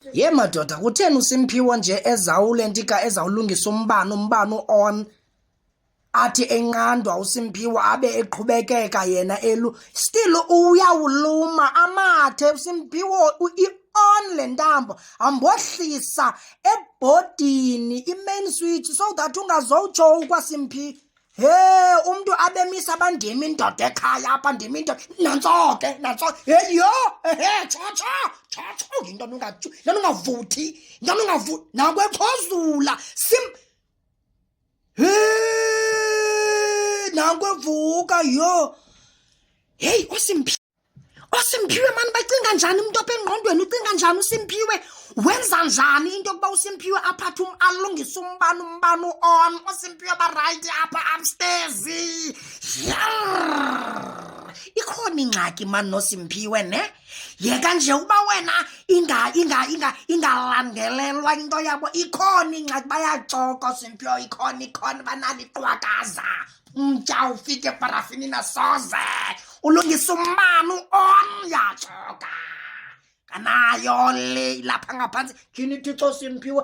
Ye madoda, kutheni uSimphiwe nje ezawulentika ezawulungisa umbane on athi enqandwa uSimphiwe abe eqhubekeka yena still uyawuluma amathe uSimphiwe on le ntambo ambohlisa ebhodini i-main switch so that ungazowutsho ukwaSimphiwe. He umntu abemisa bandimi indoda ekhaya apha ndimi indoda nantso ke nantso heyo tsho into ungavuthi nakwexhozula nakwevuka yo hey uSimphiwe mani bacinga njani umuntu apha engqondweni ucinga njani uSimphiwe wenza njani into yokuba uSimphiwe aphathe alungise umbane on uSimphiwe barayithi apha upstairs ikhona ingxaki mani noSimphiwe ne yeka nje uba wena ingalandelelwa into yabo ikhona ingxaki bayaxoka uSimphiwe ikhona banaliqwakaza umtya ufike eparafini nasoze ulungisa umbane on yaxoka kanayo le lapha ngaphantsi khini thixo Simphiwe